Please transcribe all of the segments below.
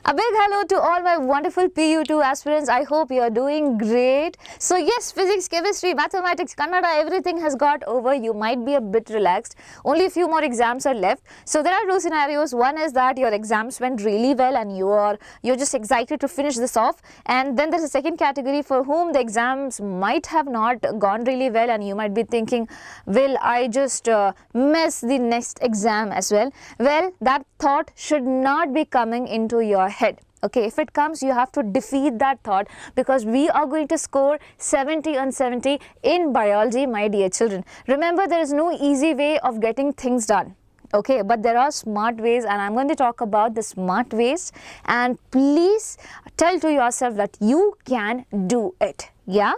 A big hello to all my wonderful PU2 aspirants. I hope you are doing great. So yes, physics, chemistry, mathematics, Kannada, everything has got over. You might be a bit relaxed. Only a few more exams are left. So there are two scenarios. One is that your exams went really well and you're just excited to finish this off. And then there's a second category for whom the exams might have not gone really well and you might be thinking, will I just miss the next exam as well? Well, that thought should not be coming into your head. Okay, if it comes, you have to defeat that thought because we are going to score 70 on 70 in biology, my dear children. Remember, there is no easy way of getting things done. Okay, but there are smart ways and I'm going to talk about the smart ways, and please tell to yourself that you can do it. Yeah,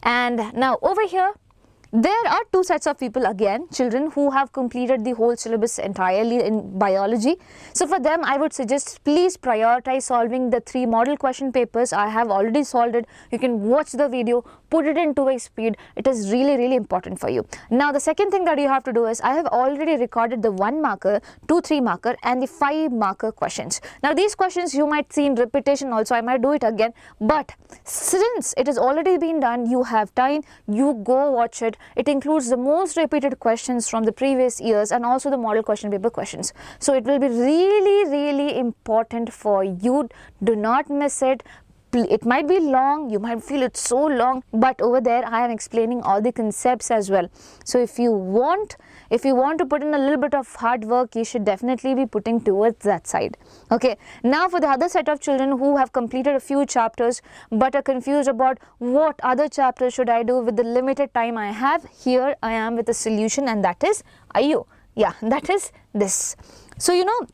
and now over here, there are two sets of people again, children who have completed the whole syllabus entirely in biology. So for them, I would suggest please prioritize solving the 3 model question papers. I have already solved it. You can watch the video, put it in 2x speed. It is really important for you. Now the second thing that you have to do is I have already recorded the 1 marker, 2, 3 marker and the 5 marker questions. Now these questions you might see in repetition also. I might do it again, but since it has already been done, you have time, you go watch it. It includes the most repeated questions from the previous years and also the model question paper questions. So it will be really important for you. Do not miss it. It might be long, you might feel it's so long, but over there I am explaining all the concepts as well. So if you want to put in a little bit of hard work, you should definitely be putting towards that side. Okay, now for the other set of children who have completed a few chapters but are confused about what other chapters should I do with the limited time I have, here I am with a solution, and that is IO. Yeah, that is this. So you know,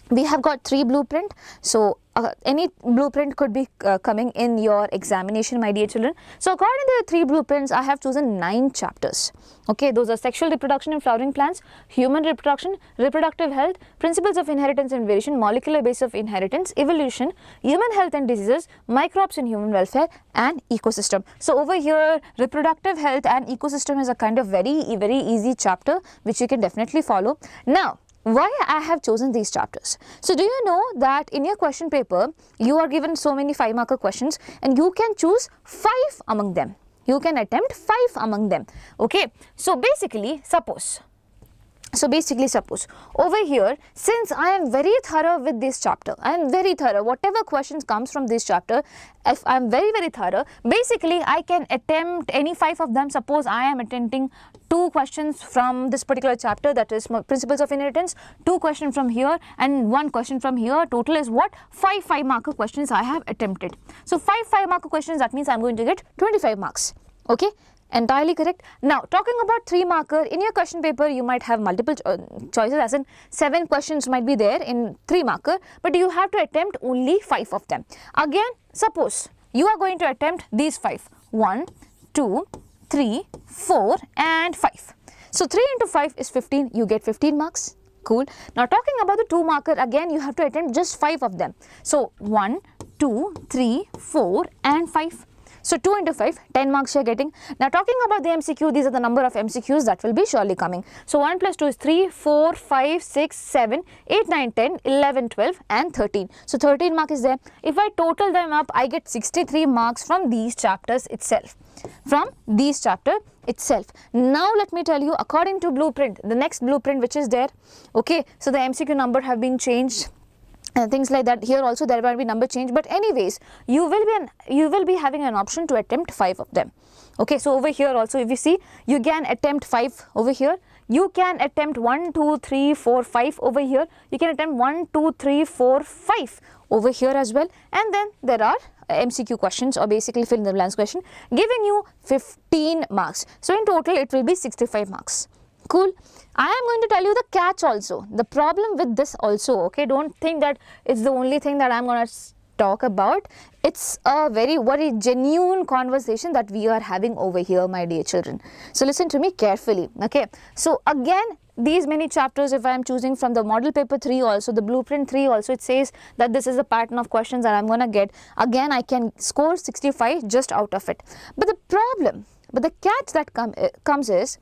we have got 3 blueprint. So any blueprint could be coming in your examination, my dear children. So according to the 3 blueprints, I have chosen 9 chapters. Okay, those are sexual reproduction in flowering plants, human reproduction, reproductive health, principles of inheritance and variation, molecular base of inheritance, evolution, human health and diseases, microbes in human welfare, and ecosystem. So over here, reproductive health and ecosystem is a kind of very easy chapter which you can definitely follow. Now, why I have chosen these chapters? So do you know that in your question paper, you are given so many 5 marker questions and you can choose 5 among them. You can attempt 5 among them. Okay, so basically suppose over here, since I am very thorough with this chapter, I am very thorough, whatever questions comes from this chapter, if I am very thorough, basically I can attempt any 5 of them. Suppose I am attempting 2 questions from this particular chapter, that is principles of inheritance, 2 questions from here and 1 question from here. Total is what? 5 marker questions I have attempted. So 5 marker questions, that means I am going to get 25 marks. Okay, entirely correct. Now talking about 3 marker, in your question paper you might have multiple choices, as in 7 questions might be there in 3 marker, but you have to attempt only 5 of them. Again, suppose you are going to attempt these 5, 1, 2, 3, 4 and 5. So 3 into 5 is 15, you get 15 marks. Cool. Now talking about the 2 marker, again you have to attempt just 5 of them. So 1, 2, 3, 4 and 5. So 2 into 5, 10 marks you are getting. Now talking about the MCQ, these are the number of MCQs that will be surely coming. So 1 plus 2 is 3, 4, 5, 6, 7, 8, 9, 10, 11, 12 and 13. So 13 mark is there. If I total them up, I get 63 marks from these chapters itself. Now let me tell you, according to blueprint, the next blueprint which is there, okay, so the MCQ number have been changed. Things like that. Here also there might be number change, but anyways you will be having an option to attempt 5 of them. Okay, so over here also, if you see, you can attempt 5 over here, you can attempt 1, 2, 3, 4, 5 over here, you can attempt 1, 2, 3, 4, 5 over here as well, and then there are MCQ questions, or basically fill in the blanks question, giving you 15 marks. So in total it will be 65 marks. Cool. I am going to tell you the catch also, the problem with this also. Okay, don't think that it's the only thing that I am going to talk about. It's a very genuine conversation that we are having over here, my dear children. So listen to me carefully. Okay, so again, these many chapters, if I am choosing from the model paper 3 also, the blueprint 3 also, it says that this is the pattern of questions that I am going to get. Again, I can score 65 just out of it. But the catch that comes is,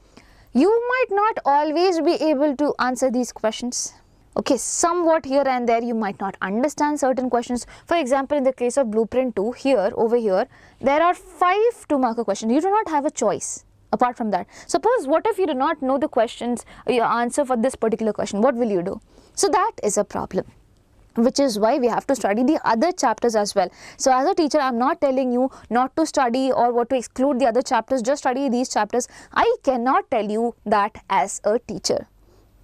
you might not always be able to answer these questions. Okay, somewhat here and there you might not understand certain questions. For example, in the case of blueprint 2, here, over here, there are 5 2-marker questions. You do not have a choice apart from that. Suppose, what if you do not know the questions, your answer for this particular question, what will you do? So that is a problem, which is why we have to study the other chapters as well. So as a teacher, I'm not telling you not to study or what to exclude the other chapters, just study these chapters. I cannot tell you that as a teacher.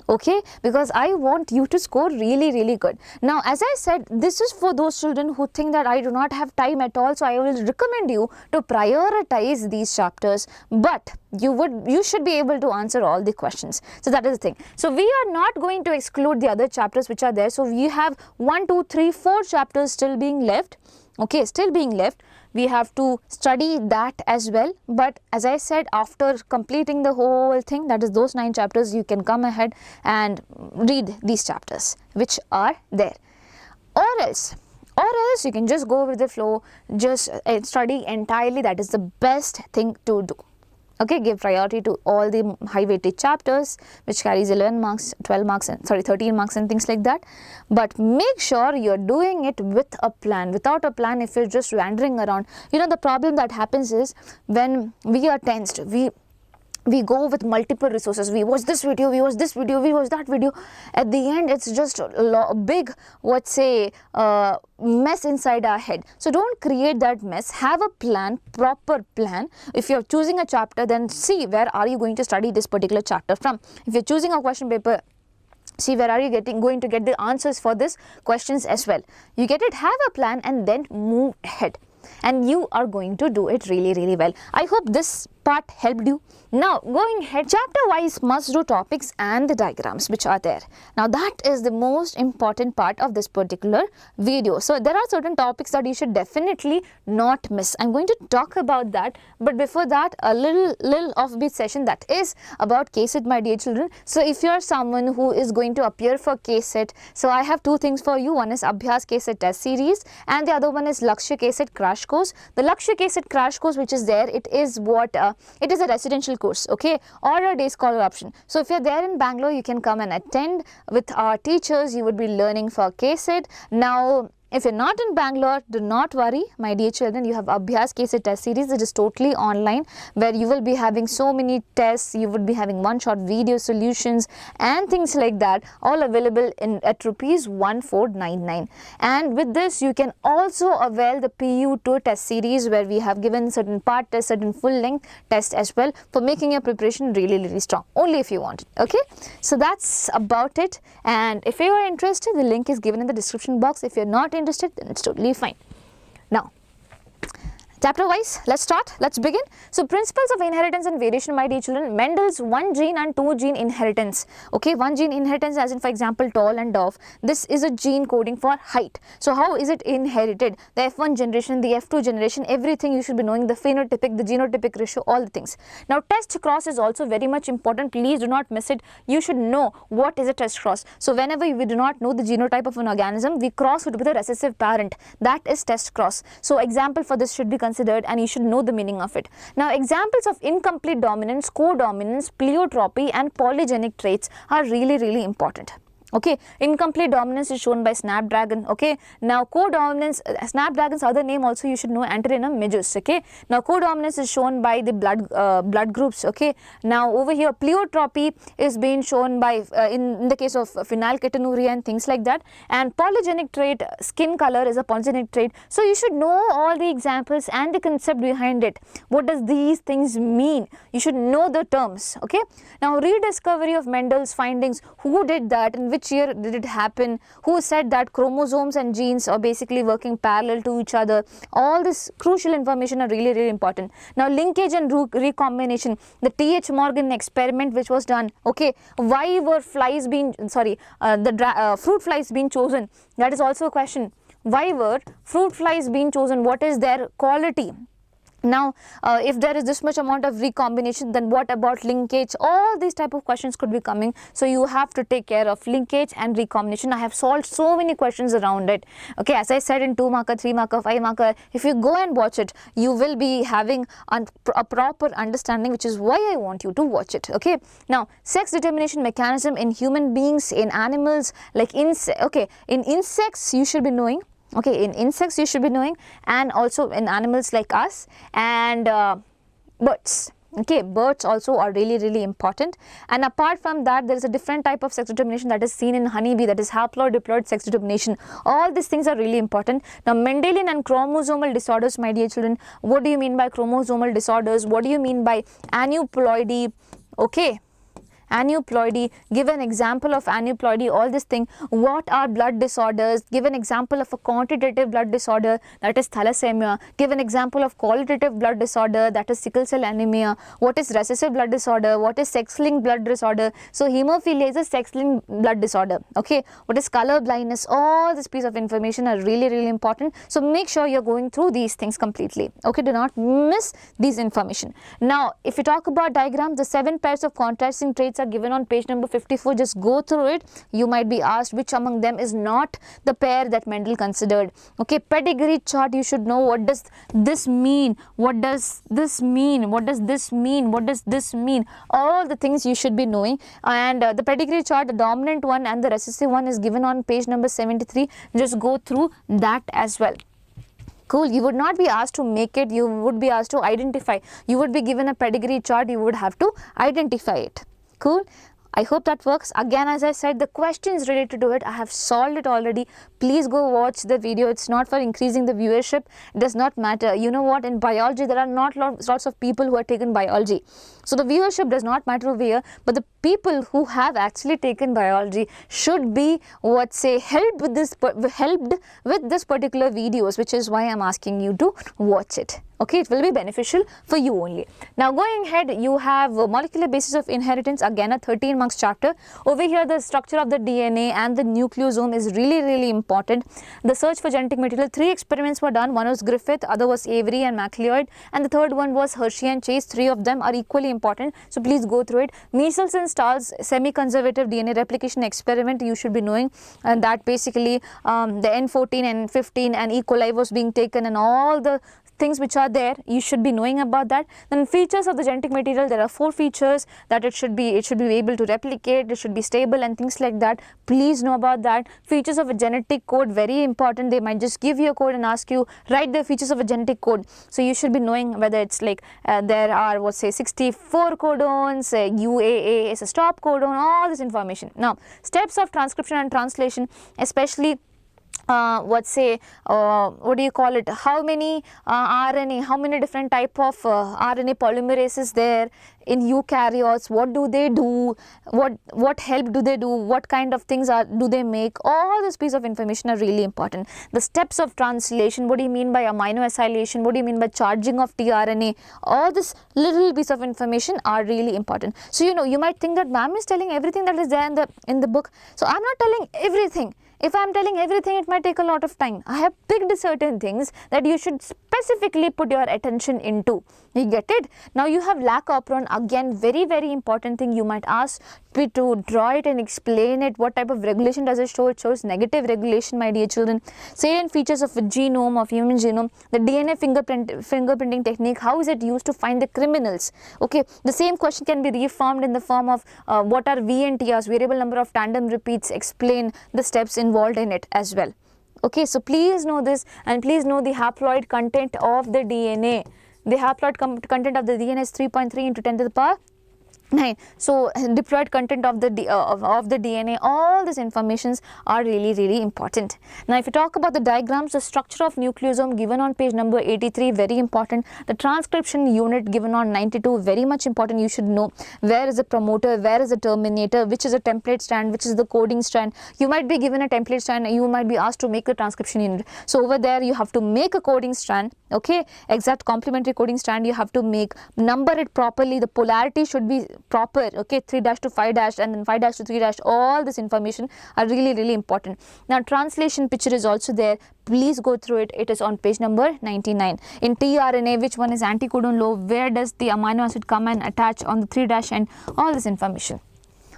Okay, because I want you to score really good. Now, as I said, this is for those children who think that I do not have time at all, so I will recommend you to prioritize these chapters, but you should be able to answer all the questions. So that is the thing. So we are not going to exclude the other chapters which are there. So we have 1, 2, 3, 4 chapters still being left. Okay, still being left. We have to study that as well, but as I said, after completing the whole thing, that is those 9 chapters, you can come ahead and read these chapters which are there. Or else you can just go with the flow, just study entirely. That is the best thing to do. Okay, give priority to all the high weightage chapters which carries 11 marks, 12 marks, and 13 marks and things like that. But make sure you're doing it with a plan. Without a plan, if you're just wandering around, you know, the problem that happens is when we are tensed, we go with multiple resources. We watch this video, we watch this video, we watch that video. At the end, it's just a big, mess inside our head. So don't create that mess. Have a plan, proper plan. If you're choosing a chapter, then see where are you going to study this particular chapter from. If you're choosing a question paper, see where are you going to get the answers for this questions as well. You get it, have a plan, and then move ahead. And you are going to do it really well. I hope this part helped you. Now, going ahead, chapter wise must do topics and the diagrams which are there. Now, that is the most important part of this particular video. So, there are certain topics that you should definitely not miss. I'm going to talk about that, but before that, a little offbeat session that is about KCET, my dear children. So, if you are someone who is going to appear for KCET, so I have 2 things for you. One is Abhyas KCET test series, and the other one is Lakshya KCET crash course. The Lakshya KCET crash course which is there, it is it is a residential course, okay, or a day scholar option. So if you're there in Bangalore, you can come and attend with our teachers. You would be learning for KCET. Now, if you're not in Bangalore, do not worry, my dear children. You have Abhyas KCET test series. It is totally online, where you will be having so many tests. You would be having one-shot video solutions and things like that, all available at ₹1499. And with this, you can also avail the PU2 test series, where we have given certain part tests, certain full-length tests as well, for making your preparation really strong. Only if you want it. Okay, so that's about it. And if you are interested, the link is given in the description box. If you're not interested, then it's totally fine. Now, chapter wise, let's start, let's begin. So, principles of inheritance and variation, my dear children. Mendel's 1 gene and 2 gene inheritance. Okay, 1 gene inheritance, as in, for example, tall and dwarf. This is a gene coding for height. So, how is it inherited? The F1 generation, the F2 generation, everything you should be knowing, the phenotypic, the genotypic ratio, all the things. Now, test cross is also very much important. Please do not miss it. You should know what is a test cross. So, whenever we do not know the genotype of an organism, we cross it with a recessive parent. That is test cross. So, example for this should be considered, and you should know the meaning of it. Now, examples of incomplete dominance, co-dominance, pleiotropy and polygenic traits are really important. Okay, incomplete dominance is shown by snapdragon. Okay, now co-dominance, snapdragon's other name also you should know, Anterinum majus. Okay, now co-dominance is shown by the blood groups. Okay, now over here pleiotropy is being shown by in the case of phenylketonuria and things like that. And polygenic trait, skin color, is a polygenic trait. So you should know all the examples and the concept behind it. What does these things mean? You should know the terms. Okay, now rediscovery of Mendel's findings. Who did that? In which year did it happen? Who said that chromosomes and genes are basically working parallel to each other? All this crucial information are really important. Now, linkage and recombination, the T.H. Morgan experiment which was done. Okay, why were flies being fruit flies being chosen? That is also a question. Why were fruit flies being chosen? What is their quality? Now, if there is this much amount of recombination, then what about linkage? All these type of questions could be coming. So you have to take care of linkage and recombination. I have solved so many questions around it. Okay, as I said, in 2 marker, 3 marker, 5 marker, if you go and watch it, you will be having a proper understanding, which is why I want you to watch it. Okay, now sex determination mechanism in human beings, in animals, like in insects you should be knowing. Okay, in insects you should be knowing, and also in animals like us, and birds. Okay, birds also are really important. And apart from that, there is a different type of sex determination that is seen in honeybee, that is haploid diploid sex determination. All these things are really important. Now, Mendelian and chromosomal disorders, my dear children. What do you mean by chromosomal disorders? What do you mean by aneuploidy? Okay, aneuploidy, give an example of aneuploidy, all this thing. What are blood disorders? Give an example of a quantitative blood disorder, that is thalassemia. Give an example of qualitative blood disorder, that is sickle cell anemia. What is recessive blood disorder? What is sex-linked blood disorder? So hemophilia is a sex-linked blood disorder. Okay, what is color blindness? All this piece of information are really important. So make sure you're going through these things completely. Okay, do not miss these information. Now, if you talk about diagrams, the 7 pairs of contrasting traits are given on page number 54. Just go through it. You might be asked which among them is not the pair that Mendel considered. Okay, pedigree chart, you should know what does this mean, what does this mean, what does this mean, what does this mean, all the things you should be knowing. And the pedigree chart, the dominant one and the recessive one is given on page number 73. Just go through that as well. Cool. You would not be asked to make it, you would be asked to identify. You would be given a pedigree chart, you would have to identify it. Cool. I hope that works. Again, as I said, the questions related to it, I have solved it already. Please go watch the video. It's not for increasing the viewership. It does not matter. You know what? In biology, there are not lots of people who have taken biology. So the viewership does not matter over here. But the people who have actually taken biology should be, helped with this particular videos, which is why I'm asking you to watch it. Okay, it will be beneficial for you only. Now, going ahead, you have molecular basis of inheritance, again a 13 marks chapter. Over here, the structure of the DNA and the nucleosome is really important. The search for genetic material, 3 experiments were done. One was Griffith, other was Avery and MacLeod, and the third one was Hershey and Chase. 3 of them are equally important, so please go through it. Measles and Stars semi-conservative DNA replication experiment, you should be knowing, and that basically the N14 and N15 and E. coli was being taken, and all the things which are there, you should be knowing about that. Then features of the genetic material, there are 4 features, that it should be able to replicate, it should be stable and things like that. Please know about that. Features of a genetic code, very important. They might just give you a code and ask you write the features of a genetic code. So you should be knowing whether it's like there are 64 codons, UAA is a stop codon, all this information. Now, steps of transcription and translation, especially what do you call it, how many RNA, how many different type of RNA polymerases there in eukaryotes, what do they do, what help do they do, what kind of things do they make, all this piece of information are really important. The steps of translation, what do you mean by amino acylation, what do you mean by charging of tRNA, all this little piece of information are really important. So you might think that ma'am is telling everything that is there in the book. So I'm not telling everything. If I am telling everything, it might take a lot of time. I have picked certain things that you should specifically put your attention into. You get it? Now you have lac operon, again very important thing. You might ask me to draw it and explain it. What type of regulation does it show? It shows negative regulation, my dear children. Salient features of a genome, of human genome. The DNA fingerprinting technique, how is it used to find the criminals? Okay, the same question can be reformed in the form of what are VNTRs, variable number of tandem repeats. Explain the steps involved in it as well. Okay, so please know this, and please know the haploid content of the DNA. The haploid content of the DNA is 3.3 into 10 to the power 9. So diploid content of the DNA, all these informations are really important. Now if you talk about the diagrams, the structure of nucleosome given on page number 83, very important. The transcription unit given on 92, very much important. You should know where is the promoter, where is the terminator, which is a template strand, which is the coding strand. You might be given a template strand, you might be asked to make a transcription unit. So over there you have to make a coding strand, okay, exact complementary coding strand you have to make, number it properly, the polarity should be proper, okay, 3 dash to 5 dash and then 5 dash to 3 dash, all this information are really important. Now translation picture is also there, please go through it. It is on page number 99. In tRNA, which one is anticodon low, where does the amino acid come and attach on the 3 dash, and all this information.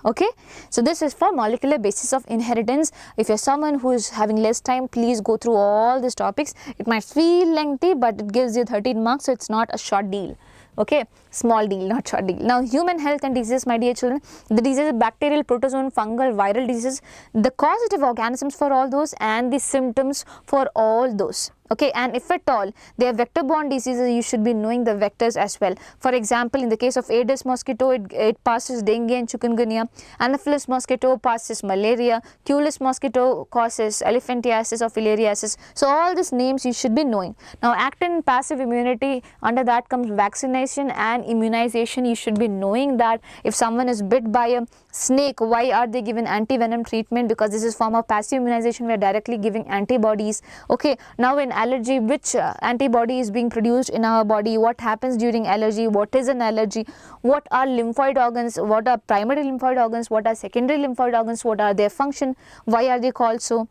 Okay, so this is for molecular basis of inheritance. If you're someone who is having less time, please go through all these topics. It might feel lengthy, but it gives you 13 marks, so it's not a short deal. Okay, small deal, not short deal. Now human health and diseases, my dear children. The diseases, bacterial, protozoan, fungal, viral diseases, the causative organisms for all those and the symptoms for all those. Okay, and if at all they are vector borne diseases, you should be knowing the vectors as well. For example, in the case of Aedes mosquito, it passes dengue and chikungunya. Anopheles mosquito passes malaria. Culex mosquito causes elephantiasis or filariasis. So all these names you should be knowing. Now active and passive immunity, under that comes vaccination and immunization. You should be knowing that if someone is bit by a snake, why are they given anti-venom treatment? Because this is form of passive immunization. We are directly giving antibodies. Okay, now in allergy, which antibody is being produced in our body, what happens during allergy, what is an allergy, what are lymphoid organs, what are primary lymphoid organs, what are secondary lymphoid organs, what are their function, why are they called so.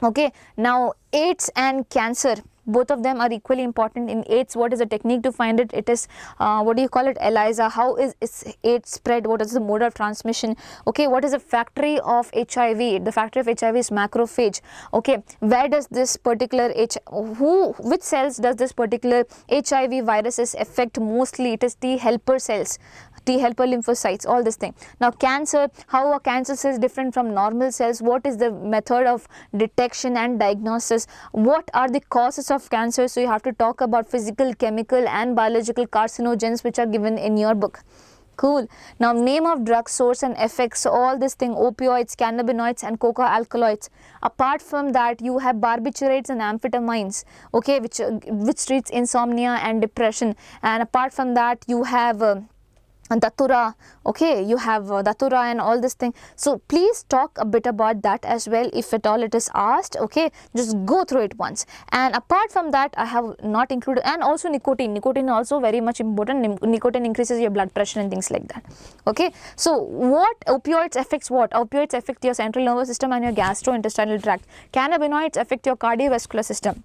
Okay, now AIDS and cancer, both of them are equally important. In AIDS, what is the technique to find it? It is what do you call it, ELISA. How is AIDS spread? What is the mode of transmission? Okay, what is the factory of HIV? The factory of HIV is macrophage. Okay, where does this particular which cells does this particular HIV viruses affect mostly? It is T helper cells, T helper lymphocytes, all this thing. Now cancer, how are cancer cells different from normal cells? What is the method of detection and diagnosis? What are the causes of cancer? So you have to talk about physical, chemical and biological carcinogens, which are given in your book. Cool. Now name of drug, source and effects, all this thing, opioids, cannabinoids and coca alkaloids. Apart from that, you have barbiturates and amphetamines, okay, which treats insomnia and depression. And apart from that, you have Datura, okay, you have Datura and all this thing. So please talk a bit about that as well, if at all it is asked. Okay, just go through it once. And apart from that, I have not included, and also nicotine also very much important. Nicotine increases your blood pressure and things like that. Okay, so what opioids affects what? Opioids affect your central nervous system and your gastrointestinal tract. Cannabinoids affect your cardiovascular system.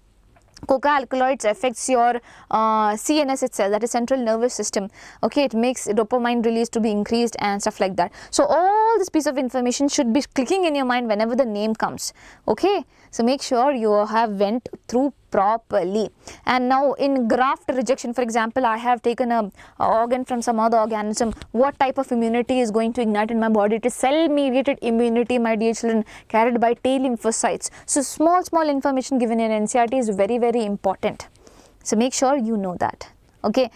Coca alkaloids affects your CNS itself, that is central nervous system. Okay, it makes dopamine release to be increased and stuff like that. So all this piece of information should be clicking in your mind whenever the name comes. Okay, so make sure you have went through properly. And now in graft rejection, for example, I have taken a organ from some other organism. What type of immunity is going to ignite in my body? It is cell mediated immunity, my dear children, carried by T lymphocytes. So small information given in NCERT is very important. So make sure you know that. Okay,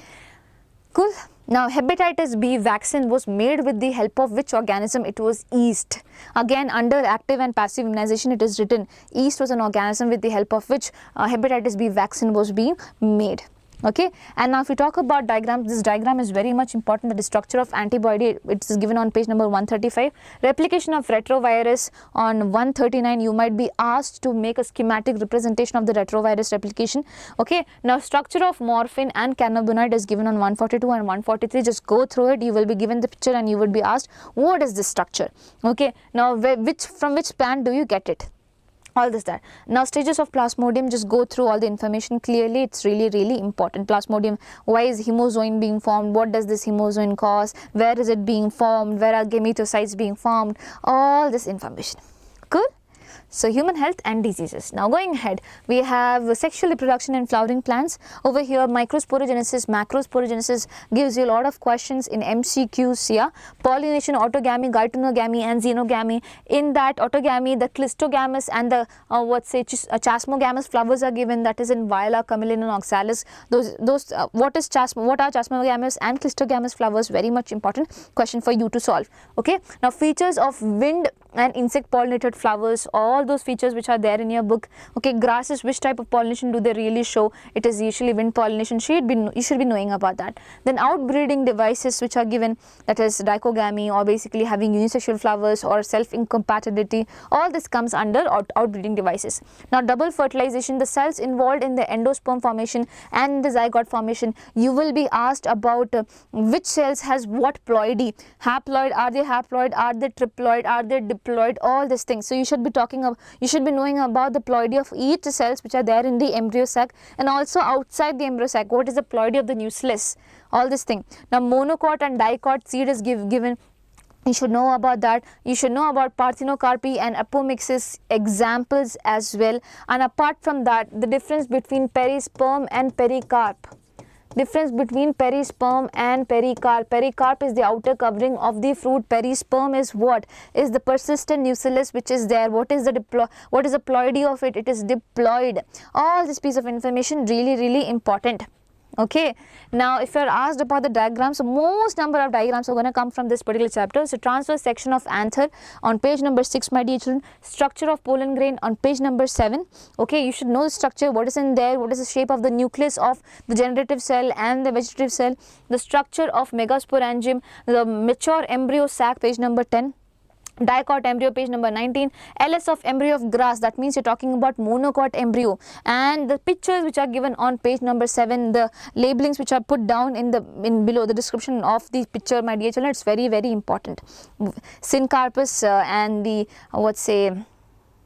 cool. Now hepatitis B vaccine was made with the help of which organism? It was yeast. Again, under active and passive immunization, it is written yeast was an organism with the help of which hepatitis B vaccine was being made. Okay, and now if we talk about diagrams, this diagram is very much important. The structure of antibody, it is given on page number 135. Replication of retrovirus on 139. You might be asked to make a schematic representation of the retrovirus replication. Okay, now structure of morphine and cannabinoid is given on 142 and 143. Just go through it. You will be given the picture and you would be asked, what is this structure? Okay, now from which plant do you get it? All this that. Now stages of Plasmodium, just go through all the information clearly. It's really important. Plasmodium, why is hemozoin being formed? What does this hemozoin cause? Where is it being formed? Where are gametocytes being formed? All this information. Cool. So human health and diseases. Now going ahead, we have sexual reproduction in flowering plants. Over here, microsporogenesis, macrosporogenesis gives you a lot of questions in MCQs. Yeah, pollination, autogamy, gytonogamy and xenogamy. In that autogamy, the clistogamous and the chasmogamous flowers are given. That is in Viola, Camelina and Oxalis. What are chasmogamous and clistogamous flowers? Very much important question for you to solve. Okay. Now features of wind and insect pollinated flowers, all those features which are there in your book. Okay, grasses, which type of pollination do they really show? It is usually wind pollination. You should be knowing about that. Then outbreeding devices which are given, that is dichogamy, or basically having unisexual flowers or self incompatibility, all this comes under outbreeding devices. Now double fertilization, the cells involved in the endosperm formation and the zygote formation, you will be asked about which cells has what ploidy. Haploid, are they haploid, are they triploid, are they diploid, all these things. So you should be knowing about the ploidy of each cells which are there in the embryo sac, and also outside the embryo sac, what is the ploidy of the nucleus, all this thing. Now monocot and dicot seed is given. You should know about that. You should know about parthenocarpy and apomixis examples as well. And apart from that, the difference between perisperm and pericarp. Difference between perisperm and pericarp. Pericarp is the outer covering of the fruit. Perisperm is what? Is the persistent nucellus which is there. What is the ploidy of it? It is diploid. All this piece of information really important. Okay, now if you are asked about the diagrams, so most number of diagrams are going to come from this particular chapter. So transverse section of anther on page number 6, my dear children. Structure of pollen grain on page number 7. Okay, you should know the structure, what is in there, what is the shape of the nucleus of the generative cell and the vegetative cell, the structure of megasporangium, the mature embryo sac, page number 10. Dicot embryo, page number 19. LS of embryo of grass, that means you're talking about monocot embryo, and the pictures which are given on page number 7, the labelings which are put down in below the description of the picture, my dear children, it's very important. Syncarpus and the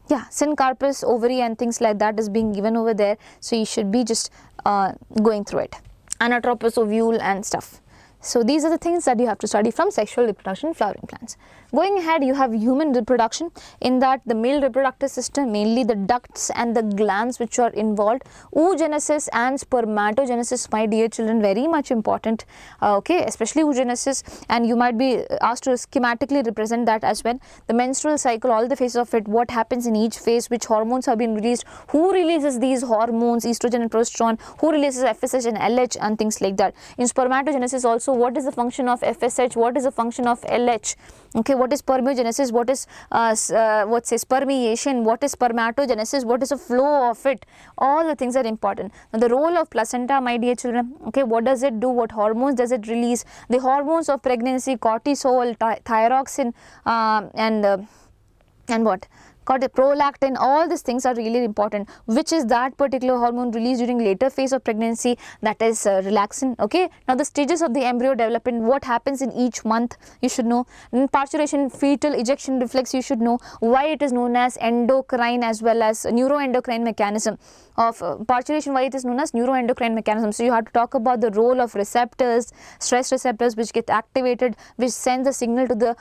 syncarpus ovary and things like that is being given over there, so you should be just going through it. Anatropous ovule and stuff. So these are the things that you have to study from sexual reproduction in flowering plants. Going ahead, you have human reproduction. In that, the male reproductive system, mainly the ducts and the glands which are involved. Oogenesis and spermatogenesis, my dear children, very much important. Okay, especially oogenesis, and you might be asked to schematically represent that as well. The menstrual cycle, all the phases of it, what happens in each phase, which hormones have been released, who releases these hormones, estrogen and progesterone, who releases FSH and LH and things like that. In spermatogenesis also, what is the function of FSH, what is the function of LH, okay, what is spermiogenesis, what is spermiation, what is spermatogenesis, what is the flow of it, all the things are important. Now the role of placenta, my dear children, okay, what does it do, what hormones does it release, the hormones of pregnancy, cortisol, thyroxine and what? Prolactin, all these things are really important. Which is that particular hormone released during later phase of pregnancy, that is relaxin. Okay, now the stages of the embryo development, what happens in each month, you should know. In parturition, fetal ejection reflex, you should know. Why it is known as endocrine as well as neuroendocrine mechanism of parturition, why it is known as neuroendocrine mechanism. So you have to talk about the role of receptors, stress receptors which get activated, which send the signal to the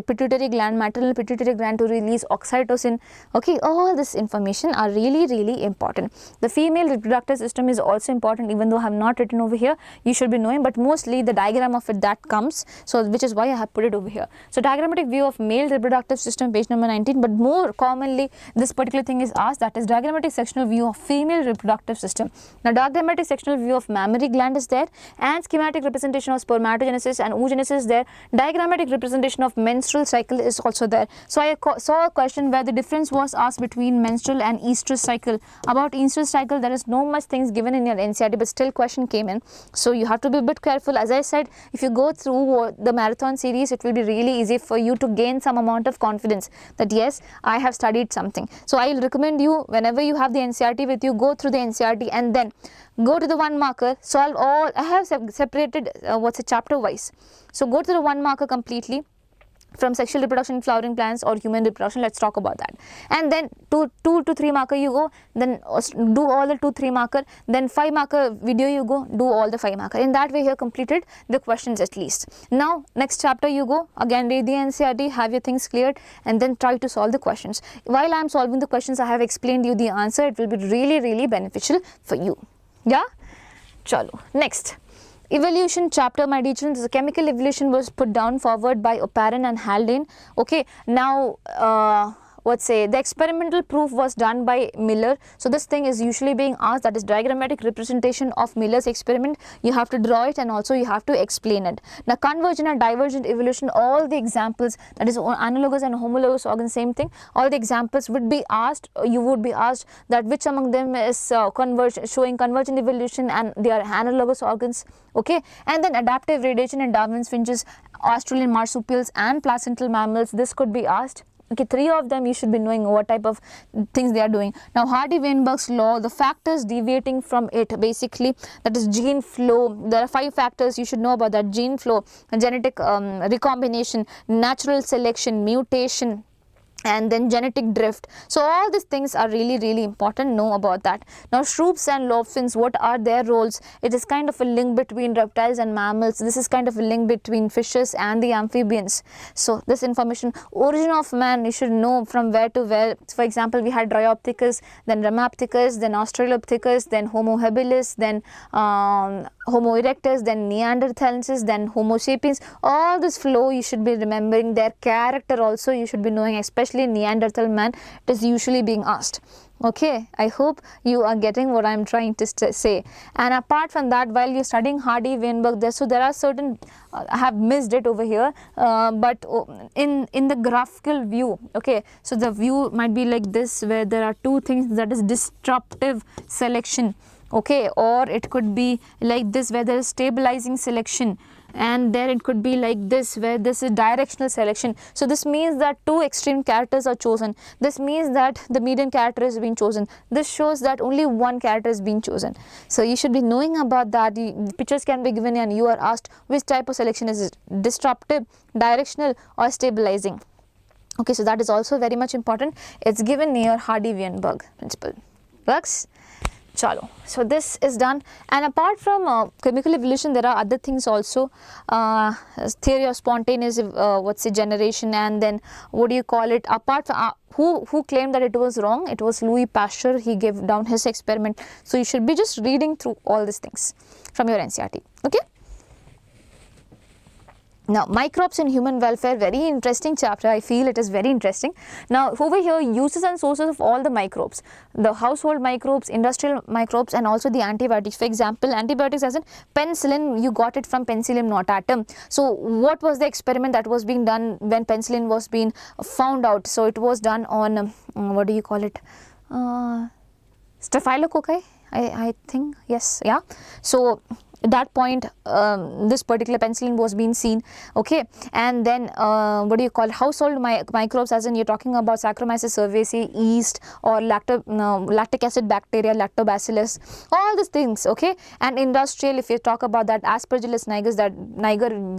pituitary gland, maternal pituitary gland, to release oxytocin. Okay, all this information are really important. The female reproductive system is also important, even though I have not written over here, you should be knowing, but mostly the diagram of it that comes, so which is why I have put it over here. So diagrammatic view of male reproductive system, page number 19, but more commonly this particular thing is asked, that is diagrammatic sectional view of female reproductive system. Now diagrammatic sectional view of mammary gland is there, and schematic representation of spermatogenesis and oogenesis is there. Diagrammatic representation of menstrual cycle is also there. So I saw a question where the difference was asked between menstrual and estrous cycle. About estrous cycle, there is no much things given in your NCERT, but still question came in, so you have to be a bit careful. As I said, if you go through the marathon series, it will be really easy for you to gain some amount of confidence that yes, I have studied something. So I will recommend you, whenever you have the NCERT with you, go through the NCERT and then go to the one marker, solve all. I have separated chapter wise, so go to the one marker completely from sexual reproduction in flowering plants or human reproduction. Let's talk about that. And then 2 to 3 marker you go, then do all the 2-3 marker, then 5 marker video you go, do all the 5 marker. In that way you have completed the questions at least. Now next chapter you go, again read the NCERT, have your things cleared, and then try to solve the questions. While I am solving the questions, I have explained you the answer. It will be really beneficial for you. Yeah, chalo. Next, evolution chapter, my dear children. The chemical evolution was put down forward by Oparin and Haldane. Okay, now the experimental proof was done by Miller. So this thing is usually being asked, that is diagrammatic representation of Miller's experiment. You have to draw it and also you have to explain it. Now convergent and divergent evolution, all the examples, that is analogous and homologous organs, same thing, all the examples would be asked, you would be asked that which among them is showing convergent evolution and they are analogous organs. Okay, and then adaptive radiation in Darwin's finches, Australian marsupials and placental mammals, this could be asked. Okay, 3 of them you should be knowing what type of things they are doing. Now Hardy-Weinberg's law, the factors deviating from it, basically that is gene flow. There are 5 factors you should know about that: gene flow, genetic recombination, natural selection, mutation, and then genetic drift. So all these things are really important, know about that. Now shrews and lobfins, what are their roles? It is kind of a link between reptiles and mammals. This is kind of a link between fishes and the amphibians. So this information, origin of man, you should know from where to where. For example, we had Dryopithecus, then Ramapithecus, then Australopithecus, then Homo habilis, then Homo erectus, then Neanderthalensis, then Homo sapiens. All this flow you should be remembering. Their character also you should be knowing, especially Neanderthal man, it is usually being asked. Okay, I hope you are getting what I am trying to say. And apart from that, while you are studying Hardy-Weinberg, there are certain, I have missed it over here, but in the graphical view, okay, so the view might be like this, where there are 2 things, that is disruptive selection, okay, or it could be like this, where there is stabilizing selection, and then it could be like this, where this is directional selection. So this means that 2 extreme characters are chosen. This means that the median character is being chosen. This shows that only 1 character is being chosen. So you should be knowing about that. The pictures can be given and you are asked which type of selection is it, disruptive, directional, or stabilizing. Okay, so that is also very much important. It's given near Hardy-Weinberg principle. Works? Chalo. So this is done, and apart from chemical evolution, there are other things also. Theory of spontaneous generation, and then what do you call it? Apart from who claimed that it was wrong? It was Louis Pasteur. He gave down his experiment. So you should be just reading through all these things from your NCERT. Okay. Now microbes in human welfare, very interesting chapter. I feel it is very interesting. Now over here, uses and sources of all the microbes, the household microbes, industrial microbes, and also the antibiotics. For example, antibiotics as in penicillin, you got it from Penicillium notatum. So what was the experiment that was being done when penicillin was being found out? So it was done on what do you call it, Staphylococci, I think, yes, yeah. So at that point, this particular penicillin was being seen, okay, and then what do you call household microbes, as in you're talking about Saccharomyces cerevisiae, yeast, or lactic acid bacteria, lactobacillus, all these things, okay. And industrial, if you talk about that, Aspergillus niger,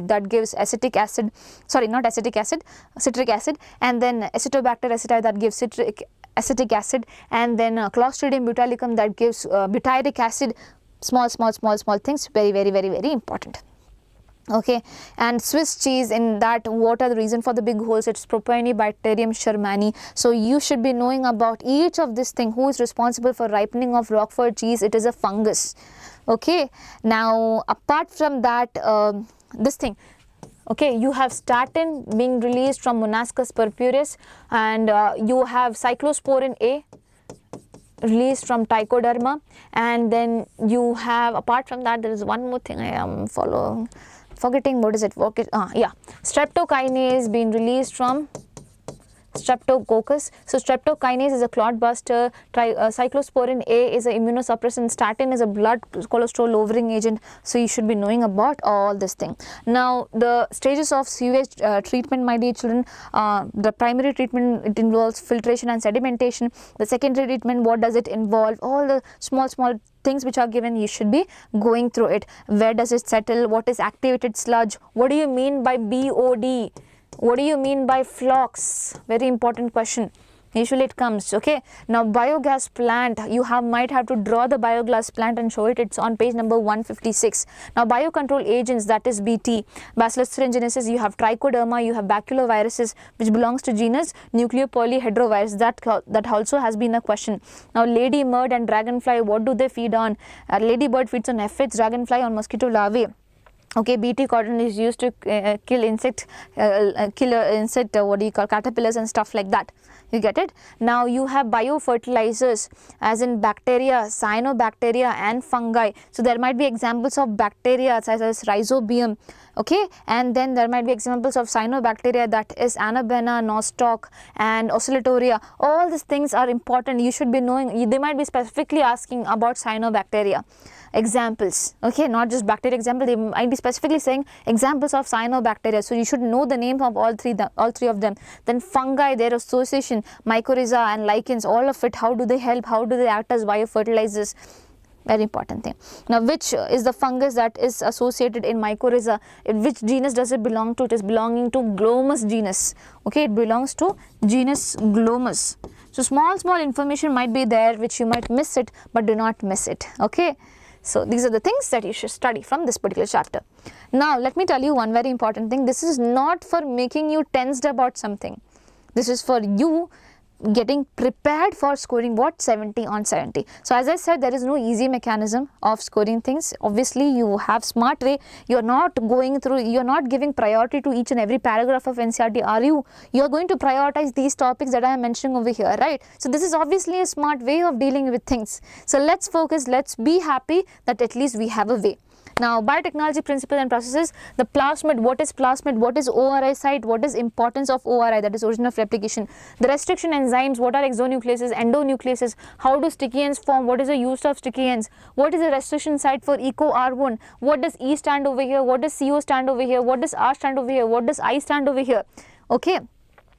that gives acetic acid, sorry, not acetic acid, citric acid, and then Acetobacter aceti, that gives acetic acid, and then Clostridium botulicum, that gives butyric acid. Small things, very important. Okay, and Swiss cheese, in that, what are the reason for the big holes? It's Propionibacterium shermani. So you should be knowing about each of this thing. Who is responsible for ripening of Roquefort cheese? It is a fungus. Okay, now apart from that, this thing, okay, you have statin being released from Monascus purpureus, and you have cyclosporin A released from Trichoderma, and then you have, apart from that, there is one more thing I am forgetting, what is it? Yeah, streptokinase being released from Streptococcus. So streptokinase is a clot buster, cyclosporin A is an immunosuppressant, statin is a blood cholesterol lowering agent. So you should be knowing about all this thing. Now the stages of sewage treatment, my dear children, the primary treatment, it involves filtration and sedimentation. The secondary treatment, what does it involve? All the small things which are given, you should be going through it. Where does it settle? What is activated sludge? What do you mean by BOD? What do you mean by flocks? Very important question. Usually it comes, okay. Now biogas plant, you might have to draw the biogas plant and show it. It's on page number 156. Now biocontrol agents, that is BT. Bacillus thuringiensis, you have Trichoderma, you have baculoviruses, which belongs to genus Nucleopolyhedrovirus. That also has been a question. Now ladybird and dragonfly, what do they feed on? Ladybird feeds on aphids, dragonfly on mosquito larvae. Okay, Bt cotton is used to kill insect, caterpillars and stuff like that. You get it? Now you have biofertilizers as in bacteria, cyanobacteria and fungi. So there might be examples of bacteria such as rhizobium, okay, and then there might be examples of cyanobacteria, that is Annabena, Nostoc and Oscillatoria. All these things are important. You should be knowing. They might be specifically asking about cyanobacteria examples, okay, not just bacteria example. They might be specifically saying examples of cyanobacteria, so you should know the name of all three of them. Then fungi, their association, mycorrhiza and lichens, all of it, how do they help, how do they act as biofertilizers, very important thing. Now which is the fungus that is associated in mycorrhiza, which genus does it belong to? It is belonging to Glomus genus, okay, it belongs to genus Glomus. So small information might be there which you might miss it, but do not miss it, okay. So these are the things that you should study from this particular chapter. Now let me tell you one very important thing. This is not for making you tensed about something. This is for you getting prepared for scoring what? 70 on 70. So as I said, there is no easy mechanism of scoring things. Obviously you have smart way. You are not going through, you are not giving priority to each and every paragraph of NCERT, are you? You are going to prioritize these topics that I am mentioning over here, right? So this is obviously a smart way of dealing with things. So let's focus, let's be happy that at least we have a way. Now biotechnology principles and processes, the plasmid, what is plasmid, what is ORI site, what is importance of ORI, that is origin of replication, the restriction enzymes, what are exonucleases, endonucleases, how do sticky ends form, what is the use of sticky ends, what is the restriction site for eco-R1, what does E stand over here, what does CO stand over here, what does R stand over here, what does I stand over here, okay.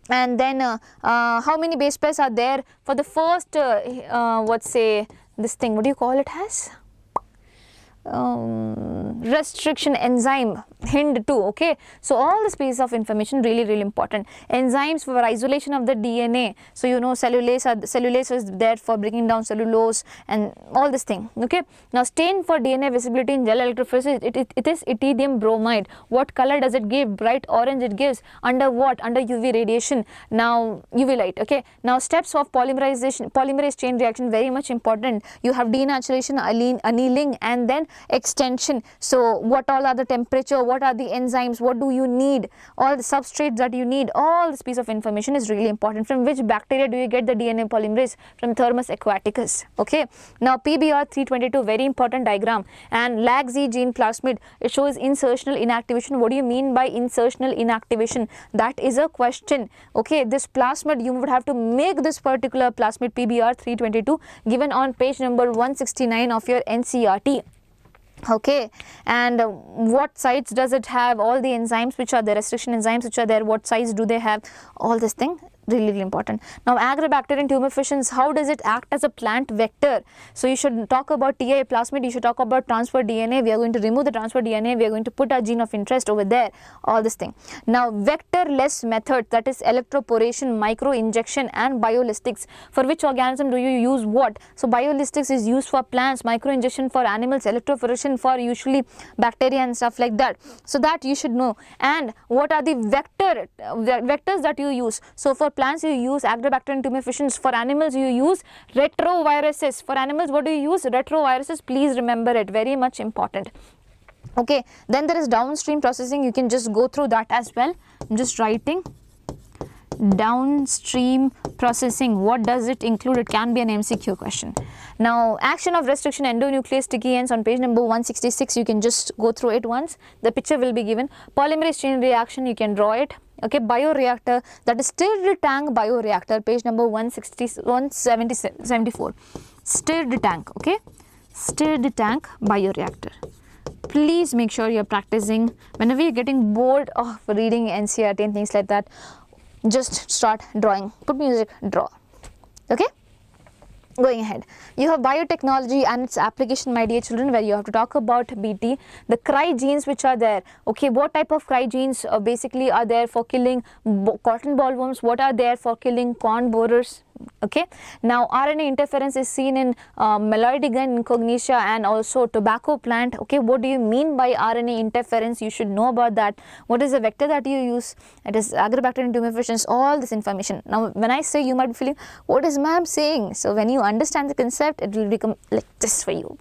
And then how many base pairs are there for the first what say this thing, what do you call it as? Restriction enzyme, HIND2, okay. So all this piece of information really important. Enzymes for isolation of the DNA, so you know cellulase is there for breaking down cellulose and all this thing, okay. Now stain for DNA visibility in gel electrophoresis, it is ethidium bromide. What color does it give? Bright orange it gives. Under what? Under UV radiation, now UV light, okay. Now steps of polymerase chain reaction, very much important. You have denaturation, annealing and then extension. So what all are the temperature, what are the enzymes, what do you need, all the substrates that you need, all this piece of information is really important. From which bacteria do you get the DNA polymerase? From Thermus aquaticus, okay. Now PBR 322, very important diagram, and LAG-Z gene plasmid, it shows insertional inactivation. What do you mean by insertional inactivation? That is a question, okay. This plasmid, you would have to make this particular plasmid PBR 322 given on page number 169 of your NCERT. Okay, and what sites does it have, all the enzymes which are the restriction enzymes which are there, what sites do they have, all this thing really important. Now agrobacterium tumor fissions, how does it act as a plant vector? So you should talk about TI plasmid, you should talk about transfer DNA. We are going to remove the transfer DNA, we are going to put our gene of interest over there, all this thing. Now vectorless method, that is electroporation, micro injection and biolistics. For which organism do you use what? So biolistics is used for plants, micro injection for animals, electroporation for usually bacteria and stuff like that. So that you should know. And what are the vectors that you use? So for plants you use agrobacterium tumor fissions, for animals you use retroviruses. For animals what do you use? Retroviruses, please remember it, very much important. Okay, then there is downstream processing, you can just go through that as well. I'm just writing downstream processing, what does it include? It can be an MCQ question. Now action of restriction endonuclease sticky ends on page number 166, you can just go through it once, the picture will be given. Polymerase chain reaction, you can draw it, okay. Bioreactor, that is stirred tank bioreactor, page number 174, stirred tank, okay, stirred tank bioreactor. Please make sure you are practicing. Whenever you are getting bored of reading NCERT and things like that, just start drawing, put music, draw, okay. Going ahead, you have biotechnology and its application, my dear children, where you have to talk about BT, the cry genes which are there, okay. What type of cry genes basically are there for killing cotton bollworms, what are there for killing corn borers, okay. Now RNA interference is seen in Meloidigan incognitia and also tobacco plant, okay. What do you mean by RNA interference? You should know about that. What is the vector that you use? It is agrobacterium tumor fissions, all this information. Now when I say, you might be feeling, what is ma'am saying? So when you understand the concept, it will become like this for you.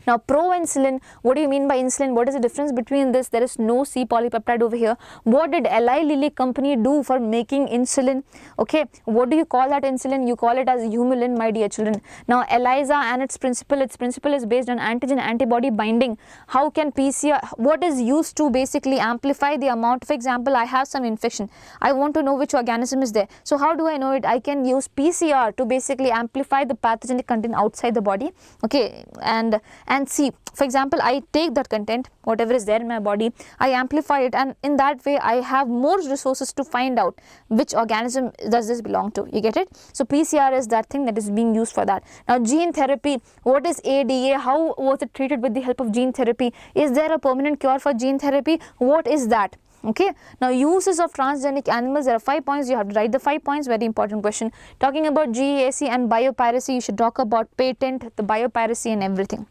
Now proinsulin, what do you mean by insulin? What is the difference between this? There is no C polypeptide over here. What did Eli Lilly company do for making insulin? Okay, what do you call that insulin? You call it as humulin, my dear children. Now ELISA and its principle is based on antigen antibody binding. How can PCR, what is used to basically amplify the amount? For example, I have some infection, I want to know which organism is there. So how do I know it? I can use PCR to basically amplify the pathogenic content outside the body. Okay, and see, for example, I take that content, whatever is there in my body, I amplify it, and in that way I have more resources to find out which organism does this belong to. You get it? So PCR is that thing that is being used for that. Now gene therapy, what is ADA? How was it treated with the help of gene therapy? Is there a permanent cure for gene therapy? What is that? Okay, now uses of transgenic animals, there are 5 points, you have to write the 5 points, very important question. Talking about GAC and biopiracy, you should talk about patent, the biopiracy and everything.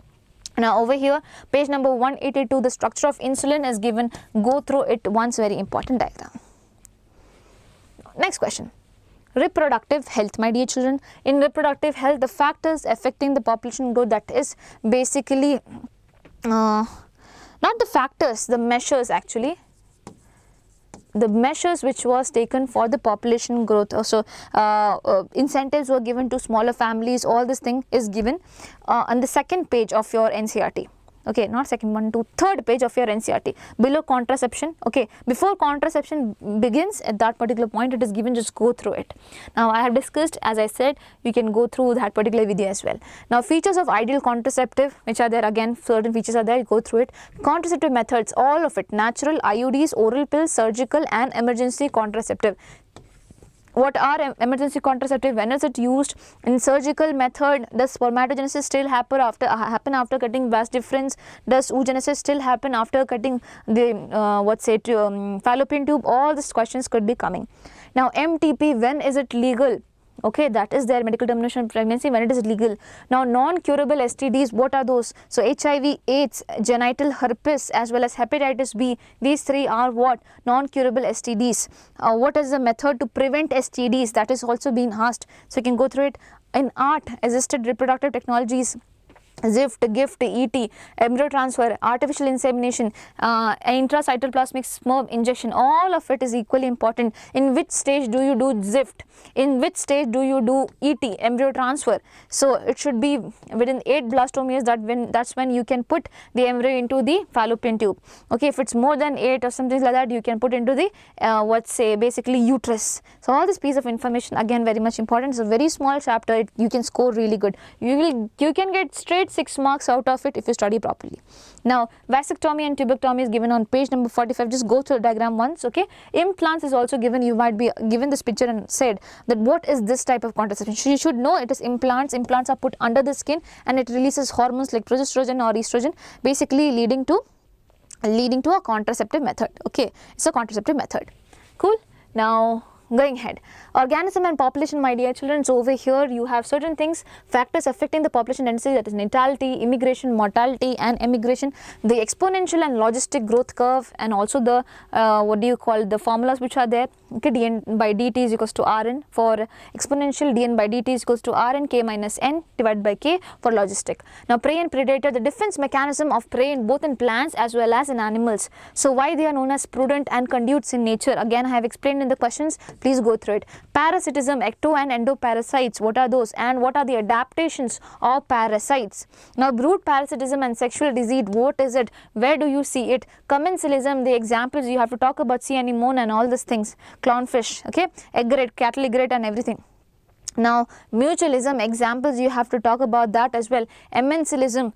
Now over here, page number 182, the structure of insulin is given, go through it once, very important diagram. Next question. Reproductive health, my dear children. In reproductive health, the factors affecting the population growth, that is basically, not the factors, the measures actually. The measures which was taken for the population growth. So incentives were given to smaller families, all this thing is given on the second page of your NCERT. Okay, not second one, to third page of your NCERT. Below contraception, okay, before contraception begins, at that particular point it is given, just go through it. Now I have discussed, as I said, you can go through that particular video as well. Now features of ideal contraceptive, which are there, again certain features are there, you go through it. Contraceptive methods, all of it, natural, IUDs, oral pills, surgical and emergency contraceptive. What are emergency contraceptive? When is it used? In surgical method, does spermatogenesis still happen after cutting vas deferens? Does oogenesis still happen after cutting the fallopian tube? All these questions could be coming. Now MTP, when is it legal? Okay, that is their medical termination of pregnancy, when it is legal. Now non-curable STDs, what are those? So HIV, AIDS, genital herpes as well as hepatitis B, these three are what? Non-curable STDs. What is the method to prevent STDs? That is also being asked. So you can go through it. In art, assisted reproductive technologies, ZIFT, GIFT, ET, embryo transfer, artificial insemination, intracytoplasmic sperm injection, all of it is equally important. In which stage do you do ZIFT? In which stage do you do ET, embryo transfer? So it should be within 8 blastomeres, that's when you can put the embryo into the fallopian tube. Okay, if it's more than 8 or something like that, you can put into the basically uterus. So all this piece of information, again, very much important. It's a very small chapter, you can score really good. You can get straight 6 marks out of it if you study properly. Now vasectomy and tubectomy is given on page number 45. Just go through the diagram once. Okay, implants is also given. You might be given this picture and said that what is this type of contraception? You should know it is implants. Implants are put under the skin and it releases hormones like progesterone or estrogen, basically leading to a contraceptive method. Okay, it's a contraceptive method. Cool. Now going ahead, organism and population, my dear children. So over here you have certain things, factors affecting the population density, that is natality, immigration, mortality and emigration, the exponential and logistic growth curve, and also the the formulas which are there. Okay, dn by dt is equals to rn for exponential, dn by dt is equals to rn k minus n divided by k for logistic. Now prey and predator, the defense mechanism of prey in both in plants as well as in animals. So why they are known as prudent and conduits in nature, again I have explained in the questions, please go through it. Parasitism, ecto and endoparasites, what are those and what are the adaptations of parasites? Now brood parasitism and sexual disease, what is it, where do you see it? Commensalism, the examples you have to talk about sea anemone and all these things, clownfish, okay, egret, cattle egret and everything. Now mutualism, examples you have to talk about that as well. Emmensalism,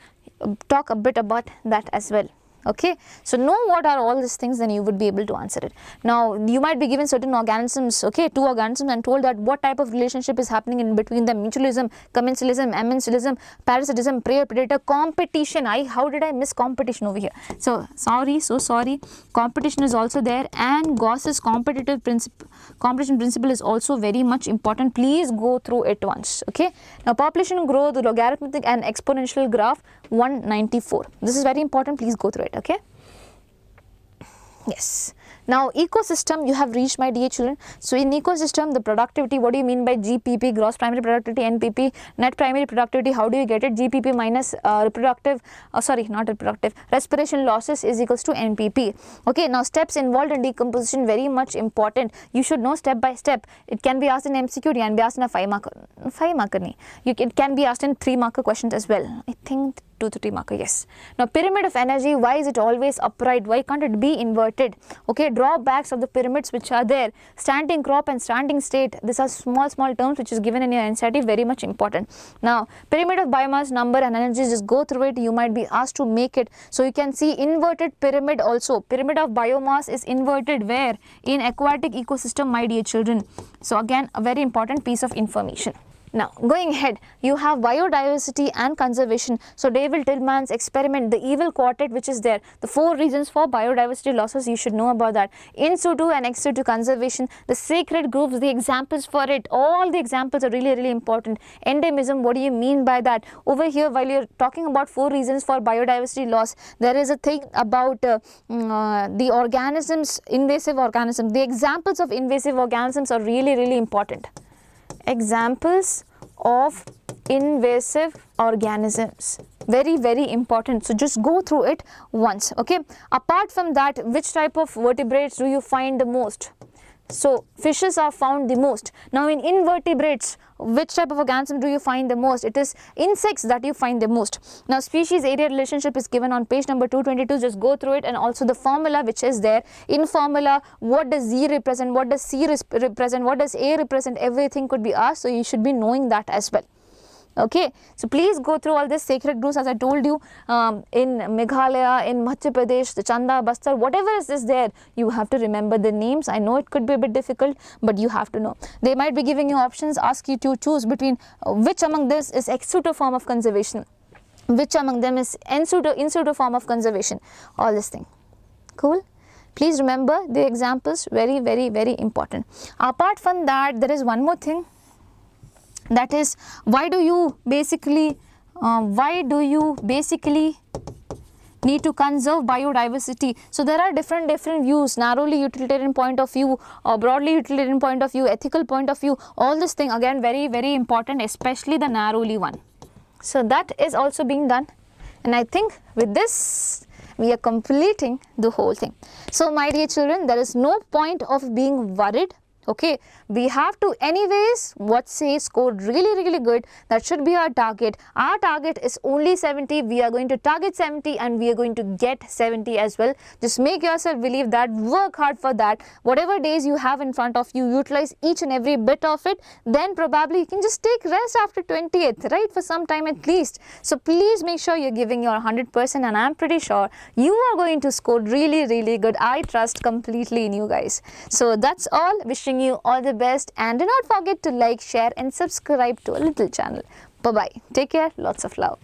talk a bit about that as well. Okay, so know what are all these things, then you would be able to answer it. Now you might be given certain organisms, okay, 2 organisms, and told that what type of relationship is happening in between them: mutualism, commensalism, emmensalism, parasitism, prey, predator, competition. How did I miss competition over here? So sorry, competition is also there, and Gauss's competition principle is also very much important. Please go through it once. Okay, now population growth, logarithmic and exponential graph 194. This is very important, please go through it. Okay, yes. Now ecosystem you have reached, my dear children. So in ecosystem, the productivity, what do you mean by GPP, gross primary productivity, NPP, net primary productivity, how do you get it? GPP minus respiration losses is equals to NPP. Okay, now steps involved in decomposition, very much important. You should know step by step. It can be asked in MCQ, it can be asked in a 5 marker. It can be asked in 3 marker questions as well. I think 2 to 3 marker, yes. Now pyramid of energy, why is it always upright? Why can't it be inverted? Okay, drawbacks of the pyramids which are there. Standing crop and standing state, these are small terms which is given in your NCERT, very much important. Now pyramid of biomass, number and energy, just go through it. You might be asked to make it. So you can see inverted pyramid also. Pyramid of biomass is inverted where? In aquatic ecosystem, my dear children. So again, a very important piece of information. Now going ahead, you have biodiversity and conservation. So David Tillman's experiment, the evil quartet which is there, the 4 reasons for biodiversity losses, you should know about that. In situ and ex situ conservation, the sacred groves, the examples for it, all the examples are really important. Endemism, what do you mean by that? Over here, while you're talking about 4 reasons for biodiversity loss, there is a thing about the organisms, invasive organisms. The examples of invasive organisms are really important. Examples of invasive organisms, very important. So just go through it once. Okay, apart from that, which type of vertebrates do you find the most? So fishes are found the most. Now in invertebrates, which type of organism do you find the most? It is insects that you find the most. Now species area relationship is given on page number 222. Just go through it, and also the formula which is there. In formula, what does Z represent, what does C represent, what does A represent, everything could be asked. So you should be knowing that as well. Okay, so please go through all this sacred groves, as I told you, in Meghalaya, in Madhya Pradesh, the Chanda, Bastar, whatever is there, you have to remember the names. I know it could be a bit difficult, but you have to know. They might be giving you options, ask you to choose between which among this is ex situ form of conservation, which among them is in situ form of conservation, all this thing. Cool? Please remember the examples, very important. Apart from that, there is one more thing. That is, why do you basically need to conserve biodiversity? So there are different views, narrowly utilitarian point of view, or broadly utilitarian point of view, ethical point of view. All this thing again very important, especially the narrowly one. So that is also being done, and I think with this we are completing the whole thing. So my dear children, there is no point of being worried. Okay, we have to anyways score really good. That should be our target. Our target is only 70. We are going to target 70 and we are going to get 70 as well. Just make yourself believe that, work hard for that. Whatever days you have in front of you, utilize each and every bit of it. Then probably you can just take rest after 20th, right, for some time at least. So please make sure you're giving your 100%, and I'm pretty sure you are going to score really good. I trust completely in you guys. So that's all. Wishing you all the best, and do not forget to like, share and subscribe to our little channel. Bye bye. Take care. Lots of love.